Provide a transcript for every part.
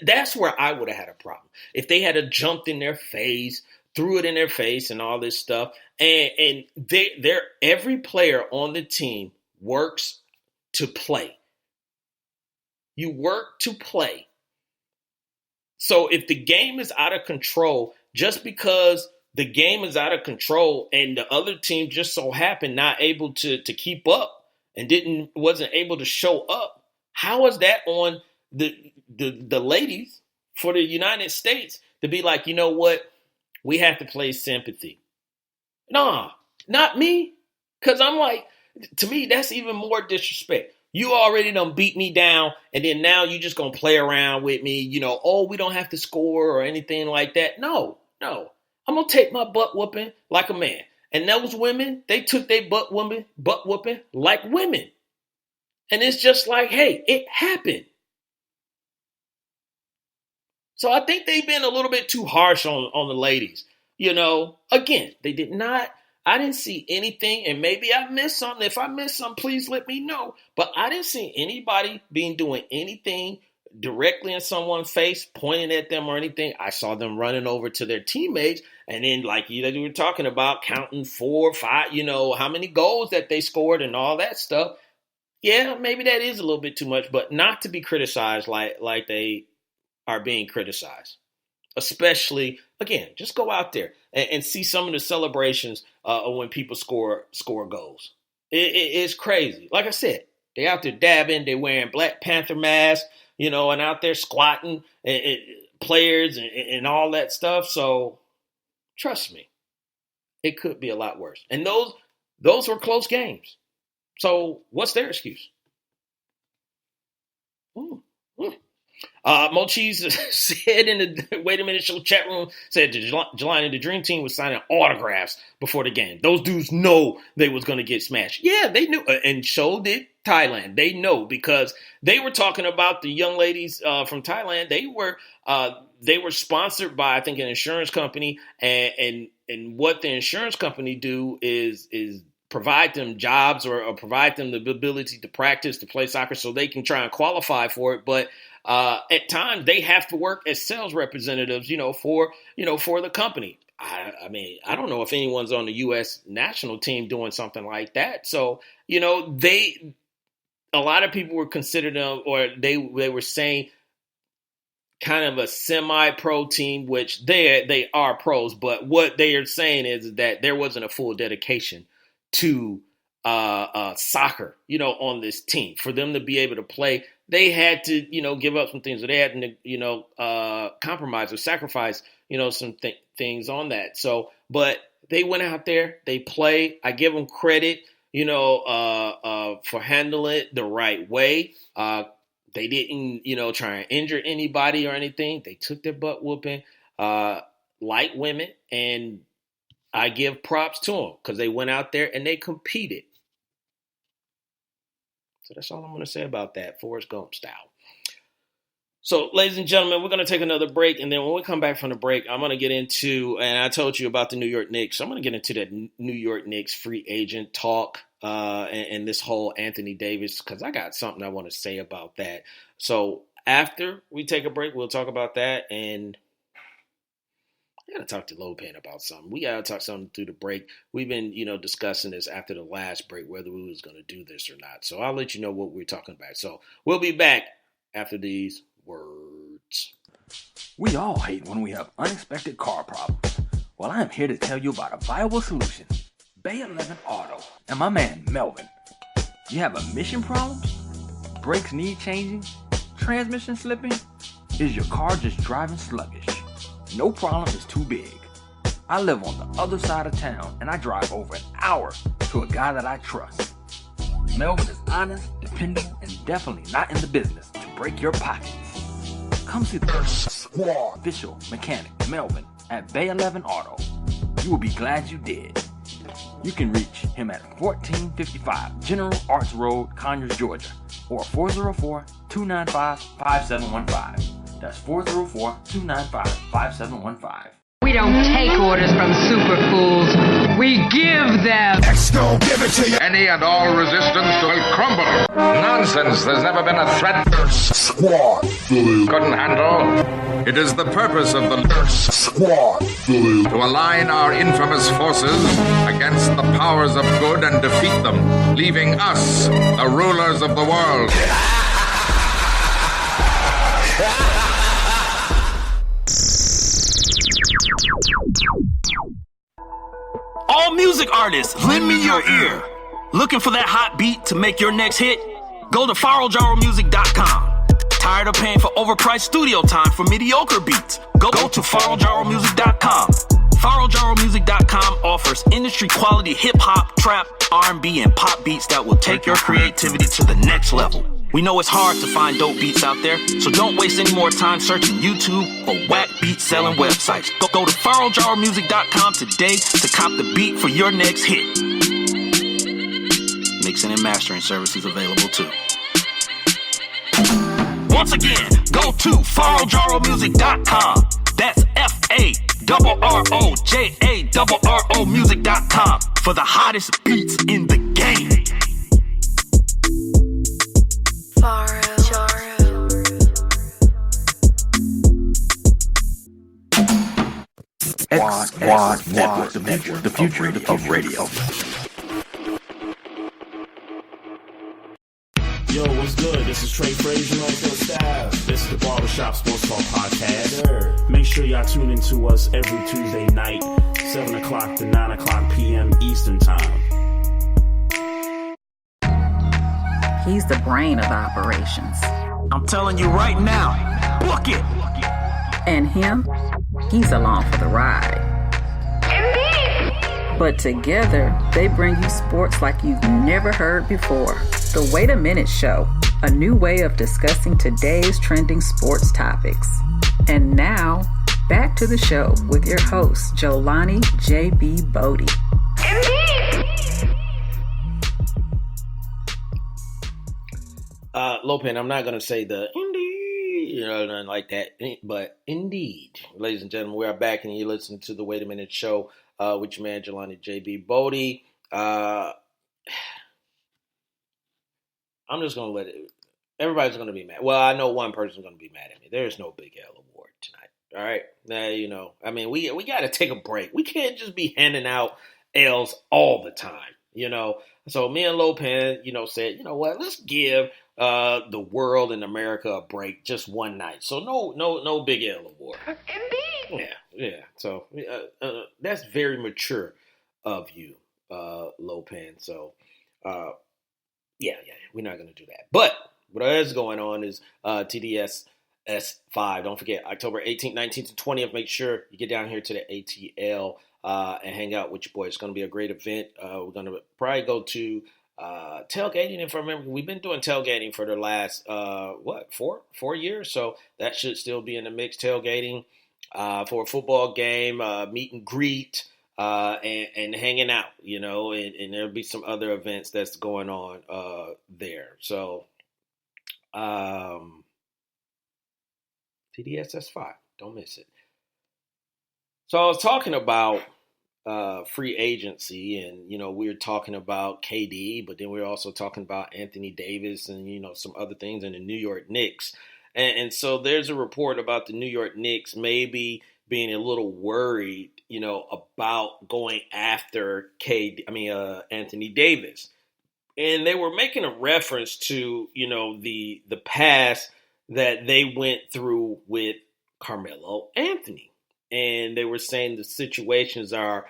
that's where I would have had a problem. If they had jumped in their face, threw it in their face and all this stuff. And they're every player on the team works to play. You work to play. So if the game is out of control, just because the game is out of control and the other team just so happened not able to keep up and wasn't able to show up, how is that on the ladies for the United States to be like, you know what? We have to play sympathy. Nah, not me. Because I'm like, to me, that's even more disrespect. You already done beat me down, and then now you just going to play around with me, we don't have to score or anything like that. No. I'm going to take my butt whooping like a man. And those women, they took their butt whooping like women. And it's just like, hey, it happened. So I think they've been a little bit too harsh on the ladies. Again, I didn't see anything, and maybe I missed something. If I missed something, please let me know. But I didn't see anybody doing anything directly in someone's face, pointing at them or anything. I saw them running over to their teammates, and then like you were talking about, counting 4 or 5, how many goals that they scored and all that stuff. Yeah, maybe that is a little bit too much, but not to be criticized like they are being criticized. Especially, again, just go out there and see some of the celebrations when people score goals. It's crazy. Like I said, they out there dabbing, they wearing Black Panther masks, and out there squatting players and all that stuff. So trust me, it could be a lot worse. And those were close games. So what's their excuse? Mo Cheese said in the Wait a Minute Show chat room, said Jelani, the Dream Team was signing autographs before the game. Those dudes know they was going to get smashed. Yeah, they knew. And so did Thailand. They know because they were talking about the young ladies from Thailand. They were sponsored by, I think, an insurance company. And what the insurance company do is provide them jobs or provide them the ability to practice, to play soccer so they can try and qualify for it. But at times they have to work as sales representatives, for the company. I don't know if anyone's on the U.S. national team doing something like that. So, a lot of people were considered them, or they were saying kind of a semi-pro team, which they are pros. But what they are saying is that there wasn't a full dedication to soccer, on this team. For them to be able to play, they had to, give up some things. They had to, compromise or sacrifice, some things on that. So, but they went out there, they played. I give them credit, for handling it the right way. They didn't, try and injure anybody or anything. They took their butt whooping like women, and I give props to them because they went out there and they competed. So that's all I'm going to say about that, Forrest Gump style. So, ladies and gentlemen, we're going to take another break. And then when we come back from the break, I'm going to get into, and I told you about the New York Knicks. So I'm going to get into that New York Knicks free agent talk and this whole Anthony Davis, because I got something I want to say about that. So after we take a break, we'll talk about that. And I got to talk to Lopan about something. We got to talk something through the break. We've been, discussing this after the last break, whether we was going to do this or not. So I'll let you know what we're talking about. So we'll be back after these words. We all hate when we have unexpected car problems. Well, I am here to tell you about a viable solution. Bay 11 Auto and my man Melvin. You have emission problems? Brakes need changing? Transmission slipping? Is your car just driving sluggish? No problem is too big. I live on the other side of town and I drive over an hour to a guy that I trust. Melvin is honest, dependable, and definitely not in the business to break your pockets. Come see the official mechanic Melvin at Bay 11 Auto. You will be glad you did. You can reach him at 1455 General Arts Road, Conyers, Georgia, or 404-295-5715. That's 404-295-5715. We don't take orders from super fools. We give them. Give it to you. Any and all resistance will crumble. Nonsense. There's never been a threat Squad couldn't handle. It is the purpose of the Squad to align our infamous forces against the powers of good and defeat them, leaving us, the rulers of the world. All music artists, lend me your ear. Looking for that hot beat to make your next hit? Go to FaroJaroMusic.com. Tired of paying for overpriced studio time for mediocre beats? Go to FaroJaroMusic.com. FaroJaroMusic.com offers industry-quality hip-hop, trap, R&B, and pop beats that will take your creativity to the next level. We know it's hard to find dope beats out there, so don't waste any more time searching YouTube or whack beat-selling websites. Go to FaroJaroMusic.com today to cop the beat for your next hit. Mixing and mastering services available too. Once again, go to FaroJaroMusic.com. That's FaroJaRo Music.com for the hottest beats in the game. Squad Network, the future of radio. Yo, what's good? This is Trey Frazier. This is the Barbershop Sports Talk Podcast. Make sure y'all tune into us every Tuesday night, 7 o'clock to 9 o'clock p.m. Eastern Time. He's the brain of operations. I'm telling you right now, book it! And him, he's along for the ride. But together, they bring you sports like you've never heard before. The Wait a Minute Show, a new way of discussing today's trending sports topics. And now, back to the show with your host, Jolani J.B. Bodie. Lopan, I'm not going to say the indeed, nothing like that, but indeed. Ladies and gentlemen, we are back and you're listening to the Wait a Minute Show with your man, Jelani J.B. Bodie. I'm just going to let it, everybody's going to be mad. Well, I know one person's going to be mad at me. There's no Big L award tonight. All right? Now, we got to take a break. We can't just be handing out L's all the time, So me and Lopan, said, you know what, let's give the world and America a break just one night. So no Big L award. Indeed. Yeah. So that's very mature of you, Lopan. So yeah, we're not gonna do that. But what is going on is TDS S5. Don't forget, October 18th, 19th, and 20th. Make sure you get down here to the ATL and hang out with your boy. It's going to be a great event. We're going to probably go to tailgating, if I remember. We've been doing tailgating for the last, 4 years? So that should still be in the mix, tailgating for a football game, meet and greet, and hanging out, and there'll be some other events that's going on there. So TDSS 5, don't miss it. So I was talking about free agency, and we were talking about KD, but then we were also talking about Anthony Davis and some other things in the New York Knicks. And so there's a report about the New York Knicks maybe being a little worried, about going after Anthony Davis. And they were making a reference to, the past that they went through with Carmelo Anthony. And they were saying the situations are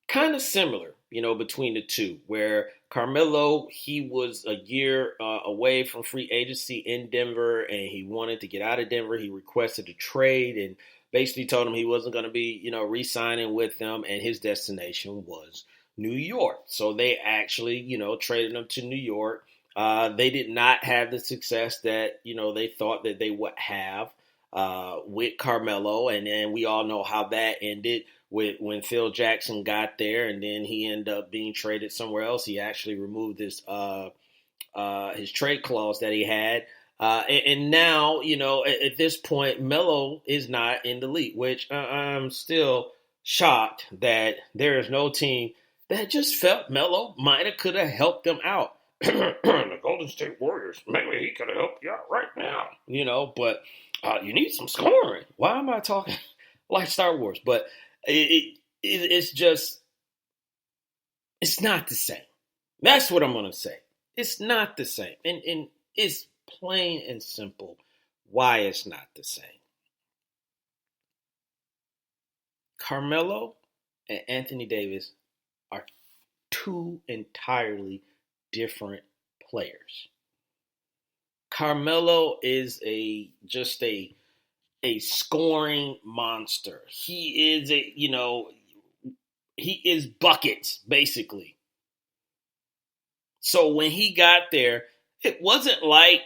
kind of similar, between the two, where Carmelo, he was a year away from free agency in Denver, and he wanted to get out of Denver. He requested a trade and basically told him he wasn't going to be, re-signing with them, and his destination was New York. So they actually, traded him to New York. They did not have the success that, they thought that they would have with Carmelo, and then we all know how that ended with when Phil Jackson got there, and then he ended up being traded somewhere else. He actually removed his trade clause that he had, and now at this point, Melo is not in the league, which I'm still shocked that there is no team that just felt Melo might have could have helped them out. The Golden State Warriors, maybe he could have helped you out right now, but you need some scoring. Why am I talking like Star Wars? But it's just, it's not the same. That's what I'm going to say. It's not the same. And it's plain and simple why it's not the same. Carmelo and Anthony Davis are two entirely different players. Carmelo is just a scoring monster. He is he is buckets, basically. So when he got there, it wasn't like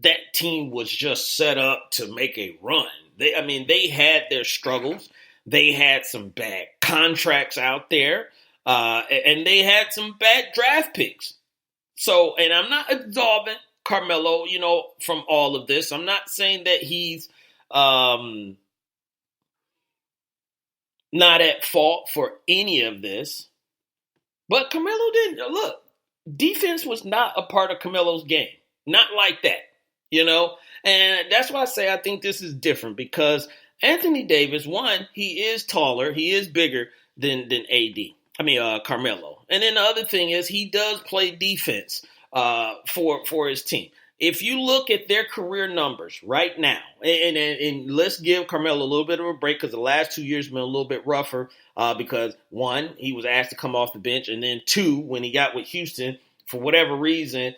that team was just set up to make a run. They had their struggles. They had some bad contracts out there, and they had some bad draft picks. So, and I'm not absolving Carmelo, from all of this. I'm not saying that he's not at fault for any of this. But Carmelo didn't. Look, defense was not a part of Carmelo's game. Not like that, And that's why I say I think this is different because Anthony Davis, one, he is taller. He is bigger than Carmelo. And then the other thing is he does play defense for his team. If you look at their career numbers right now, and let's give Carmelo a little bit of a break because the last 2 years have been a little bit rougher because, one, he was asked to come off the bench, and then two, when he got with Houston, for whatever reason,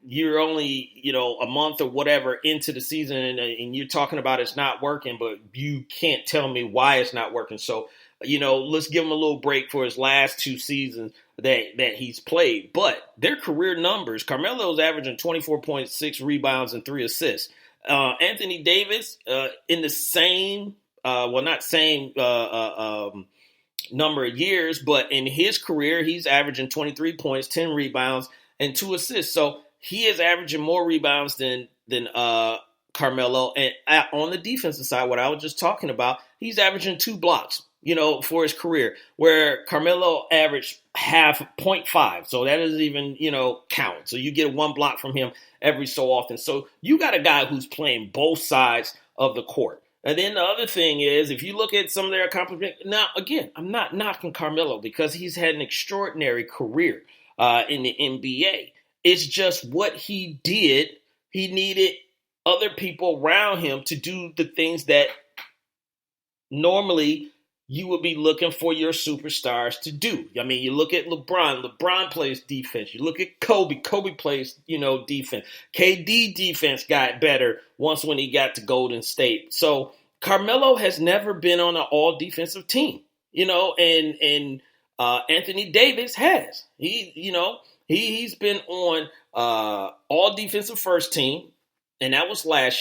you're only, a month or whatever into the season and you're talking about it's not working, but you can't tell me why it's not working. So, let's give him a little break for his last 2 seasons that he's played. But their career numbers, Carmelo's averaging 24.6 rebounds and 3 assists. Anthony Davis in the same, not same number of years, but in his career, he's averaging 23 points, 10 rebounds, and 2 assists. So he is averaging more rebounds than Carmelo. And on the defensive side, what I was just talking about, he's averaging 2 blocks, for his career, where Carmelo averaged 0.5. So that doesn't even, count. So you get 1 block from him every so often. So you got a guy who's playing both sides of the court. And then the other thing is, if you look at some of their accomplishments, now, again, I'm not knocking Carmelo because he's had an extraordinary career in the NBA. It's just what he did. He needed other people around him to do the things that normally you would be looking for your superstars to do. You look at LeBron. LeBron plays defense. You look at Kobe. Kobe plays, defense. KD defense got better once when he got to Golden State. So Carmelo has never been on an all defensive team, and Anthony Davis has. He's been on all defensive first team, and that was last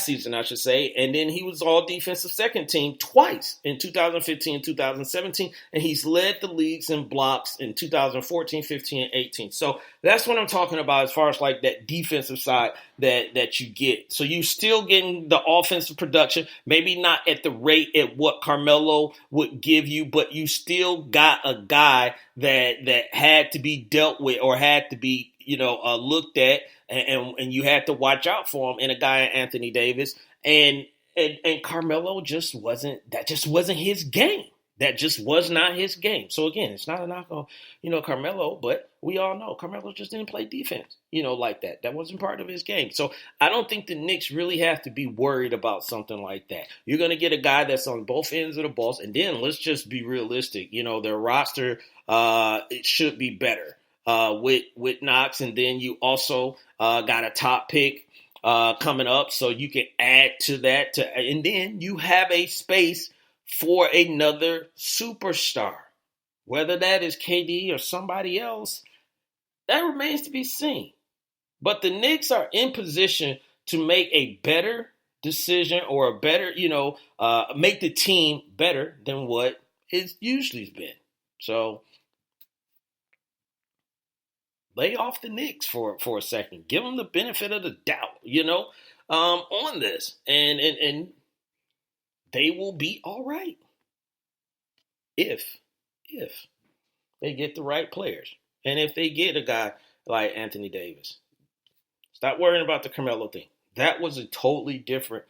season, I should say. And then he was all defensive second team twice in 2015 and 2017. And he's led the leagues in blocks in 2014, 15, and 18. So that's what I'm talking about as far as like that defensive side that you get. So you still getting the offensive production, maybe not at the rate at what Carmelo would give you, but you still got a guy that had to be dealt with or had to be, looked at. And you had to watch out for him in a guy, Anthony Davis, and Carmelo just wasn't his game. That just was not his game. So again, it's not a knock on, Carmelo, but we all know Carmelo just didn't play defense, like that. That wasn't part of his game. So I don't think the Knicks really have to be worried about something like that. You're going to get a guy that's on both ends of the balls. And then let's just be realistic. Their roster, it should be better. With Knox, and then you also got a top pick coming up, so you can add to that. And then you have a space for another superstar, whether that is KD or somebody else. That remains to be seen. But the Knicks are in position to make a better decision or a better, make the team better than what it's usually been. So lay off the Knicks for a second. Give them the benefit of the doubt, on this. And they will be all right. If they get the right players. And if they get a guy like Anthony Davis. Stop worrying about the Carmelo thing. That was a totally different